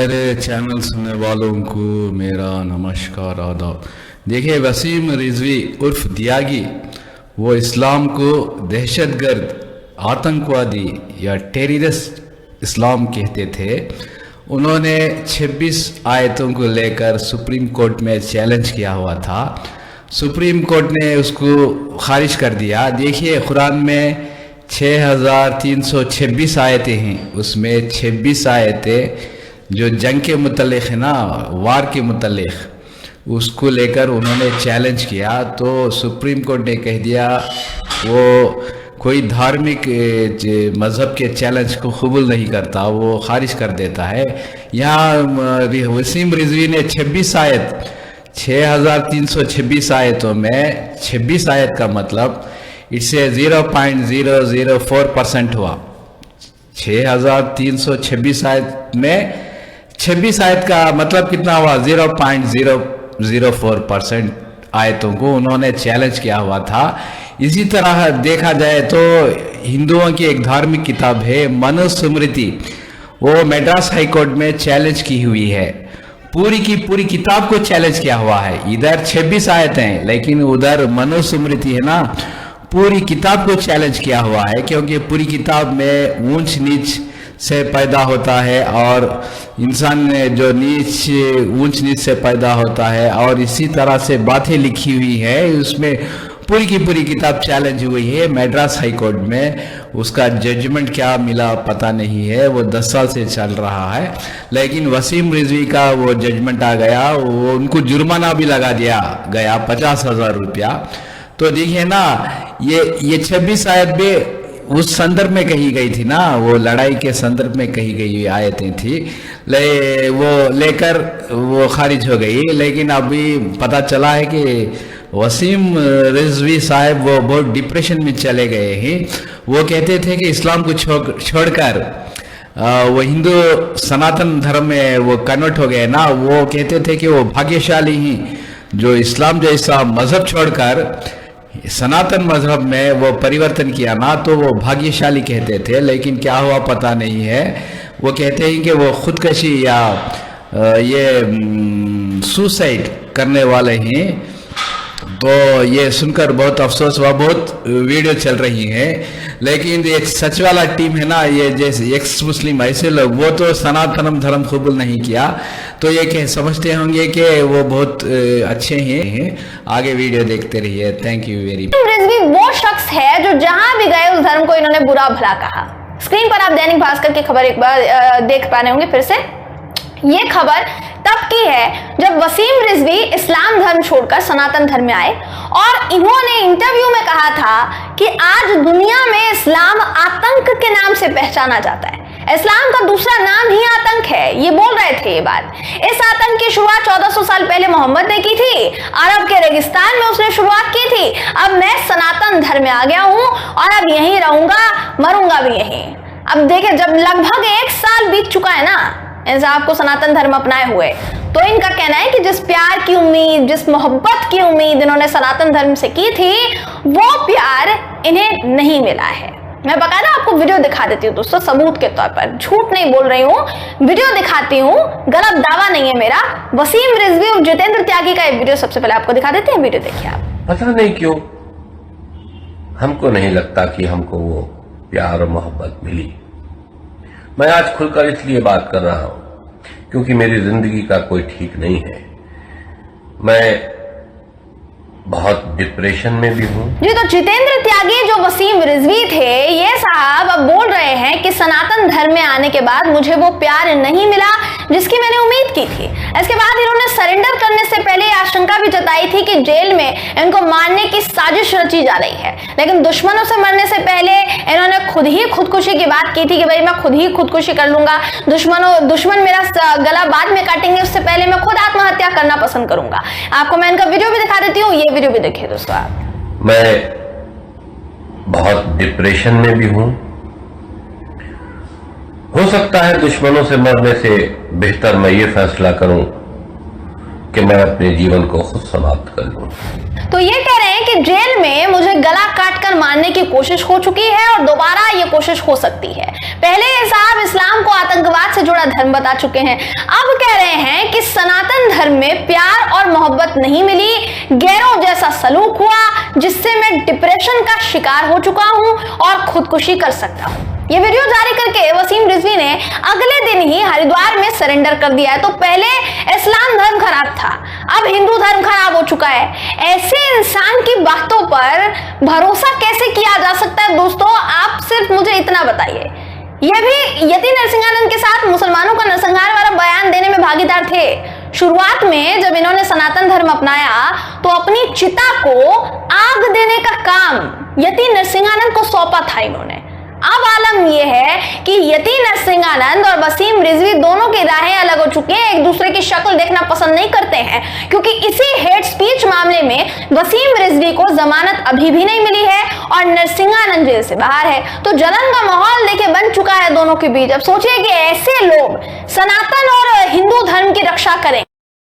मेरे चैनल सुनने वालों को मेरा नमस्कार आदाब। देखिए, वसीम रिजवी उर्फ दियागी वो इस्लाम को दहशतगर्द, आतंकवादी या टेररिस्ट इस्लाम कहते थे। उन्होंने 26 आयतों को लेकर सुप्रीम कोर्ट में चैलेंज किया हुआ था। सुप्रीम कोर्ट ने उसको खारिज कर दिया। देखिए, कुरान में 6326 आयतें हैं, उसमें 26 आयतें जो जंग के मुतल्लिक़ है ना, वार के मुतल्लिक़, उसको लेकर उन्होंने चैलेंज किया। तो सुप्रीम कोर्ट ने कह दिया वो कोई धार्मिक मज़हब के चैलेंज को कबूल नहीं करता, वो खारिज कर देता है। यहाँ वसीम रिजवी ने 26 आयत, 6326 आयतों में 26 आयत का मतलब इससे 0.004% हुआ। 6326 आयत में 26 आयत का मतलब कितना हुआ? 0.004% आयतों को उन्होंने चैलेंज किया हुआ था। इसी तरह देखा जाए तो हिंदुओं की एक धार्मिक किताब है मनुस्मृति, वो मद्रास हाई कोर्ट में चैलेंज की हुई है। पूरी की पूरी किताब को चैलेंज किया हुआ है। इधर 26 आयतें हैं, लेकिन उधर मनुस्मृति है ना, पूरी किताब को चैलेंज किया हुआ है, क्योंकि पूरी किताब में ऊंच नीच से पैदा होता है और इंसान जो ऊंच नीच से पैदा होता है और इसी तरह से बातें लिखी हुई है। उसमें पूरी की पूरी किताब चैलेंज हुई है मद्रास हाई कोर्ट में। उसका जजमेंट क्या मिला पता नहीं है, वो 10 साल से चल रहा है। लेकिन वसीम रिजवी का वो जजमेंट आ गया, वो उनको जुर्माना भी लगा दिया गया 50,000 रुपया। तो देखिए ना, ये 26 आयत भी उस संदर्भ में कही गई थी ना, वो लड़ाई के संदर्भ में कही गई आयतें थी, वो लेकर वो खारिज हो गई। लेकिन अभी पता चला है कि वसीम रिजवी साहब वो बहुत डिप्रेशन में चले गए हैं। वो कहते थे कि इस्लाम को छोड़कर वो हिंदू सनातन धर्म में वो कन्वर्ट हो गए ना। वो कहते थे कि वो भाग्यशाली हैं जो इस्लाम जैसा मजहब छोड़कर सनातन मजहब में वो परिवर्तन किया ना, तो वो भाग्यशाली कहते थे। लेकिन क्या हुआ पता नहीं है। वो कहते हैं कि वो खुदकशी या ये सुसाइड करने वाले हैं। तो ये सुनकर बहुत अफसोस हुआ। बहुत वीडियो चल रही हैं, लेकिन ये सच वाला टीम है ना, ये जैसे एक्स मुस्लिम ऐसे लोग, वो तो सनातन धर्म कबूल नहीं किया, तो ये कह समझते होंगे कि वो बहुत अच्छे हैं। आगे वीडियो देखते रहिए। Thank you very much. Rizvi वो शख्स है जो जहां भी गए उस धर्म को इन्होंने बुरा भला कहा। स्क्रीन पर आप दैनिक भास्कर की खबर एक बार देख पा रहे होंगे फिर से। ये खबर तब की है जब वसीम रिजवी इस्लाम धर्म छोड़कर सनातन धर्म में आए और इन्होंने इंटरव्यू में कहा था कि आज दुनिया में इस्लाम आतंक के नाम से पहचाना जाता है। इस्लाम का दूसरा नाम ही आतंक है, ये बोल रहे थे ये बात। इस आतंक की शुरुआत 1400 साल पहले मोहम्मद ने की थी। अरब के रेगिस्तान में उसने शुरुआत की थी। अब मैं सनातन धर्म में आ गया हूं और अब यहीं रहूंगा, मरूंगा भी यहीं। अब देखिए, जब लगभग 1 साल बीत चुका है ना आपको सनातन धर्म अपनाए हुए, तो इनका कहना है कि जिस प्यार की उम्मीद, जिस मोहब्बत की उम्मीद इन्होंने सनातन धर्म से की थी, वो प्यार इन्हें नहीं मिला है। मैं बकायदा आपको वीडियो दिखा देती हूँ दोस्तों, सबूत के तौर पर, झूठ नहीं बोल रही हूँ, वीडियो दिखाती हूँ, गलत दावा नहीं है मेरा। वसीम रिजवी और जितेंद्र त्यागी का एक वीडियो सबसे पहले आपको दिखा देते हैं, वीडियो देखिए आप। पता नहीं क्यों हमको नहीं लगता कि हमको वो प्यार और मोहब्बत मिली। मैं आज खुलकर इसलिए बात कर रहा हूं क्योंकि मेरी जिंदगी का कोई ठीक नहीं है। मैं बहुत डिप्रेशन में भी हूँ। जी, तो जितेंद्र त्यागी जो वसीम रिजवी थे, ये साहब अब बोल रहे हैं कि सनातन धर्म में आने के बाद मुझे वो प्यार नहीं मिला जिसकी मैंने उम्मीद की थी। इसके बाद इन्होंने सरेंडर करने से पहले आशंका भी जताई थी कि जेल में इनको मारने की साजिश रची जा रही है। लेकिन दुश्मनों से मरने से पहले इन्होंने खुद ही खुदकुशी की बात की थी कि भाई मैं खुद ही खुदकुशी कर लूंगा, दुश्मन मेरा गला बाद में काटेंगे, उससे पहले मैं खुद आत्महत्या करना पसंद करूंगा। आपको मैं इनका वीडियो भी दिखा देती हूँ, ये वीडियो भी देखिए दोस्तों आप। मैं बहुत डिप्रेशन में भी हूं। हो सकता है दुश्मनों से मरने से बेहतर मैं ये फैसला करूं कि मैं अपने जीवन को खुद समाप्त कर लूं। तो ये कह रहे हैं कि जेल में मुझे गला काटकर मारने की कोशिश हो चुकी है और दोबारा ये कोशिश हो सकती है। पहले ये साहब इस्लाम को आतंकवाद से जुड़ा धर्म बता चुके हैं, अब कह रहे हैं कि सनातन धर्म में प्यार और मोहब्बत नहीं मिली, गैरों जैसा सलूक हुआ जिससे मैं डिप्रेशन का शिकार हो चुका हूं और खुदकुशी कर सकता हूं। ये वीडियो जारी करके वसीम रिजवी ने अगले दिन ही हरिद्वार में सरेंडर कर दिया है। तो पहले इस्लाम धर्म खराब था, अब हिंदू धर्म खराब हो चुका है। ऐसे इंसान की बातों पर भरोसा कैसे किया जा सकता है दोस्तों? आप सिर्फ मुझे इतना बताइए। ये भी यति नरसिंहानंद के साथ मुसलमानों का नरसंहार वाला बयान देने में भागीदार थे। शुरुआत में जब इन्होंने सनातन धर्म अपनाया तो अपनी चिता को आग देने का काम यति नरसिंहानंद को सौंपा था इन्होंने। अब आलम यह है कि यति नरसिंहानंद और वसीम रिजवी दोनों की राहें अलग हो चुकी हैं, एक दूसरे की शक्ल देखना पसंद नहीं करते हैं, क्योंकि इसी हेट स्पीच मामले में वसीम रिजवी को जमानत अभी भी नहीं मिली है और नरसिंहानंद जेल से बाहर है। तो जलन का माहौल देखिए बन चुका है दोनों के बीच। अब सोचिए कि ऐसे लोग सनातन और हिंदू धर्म की रक्षा करें।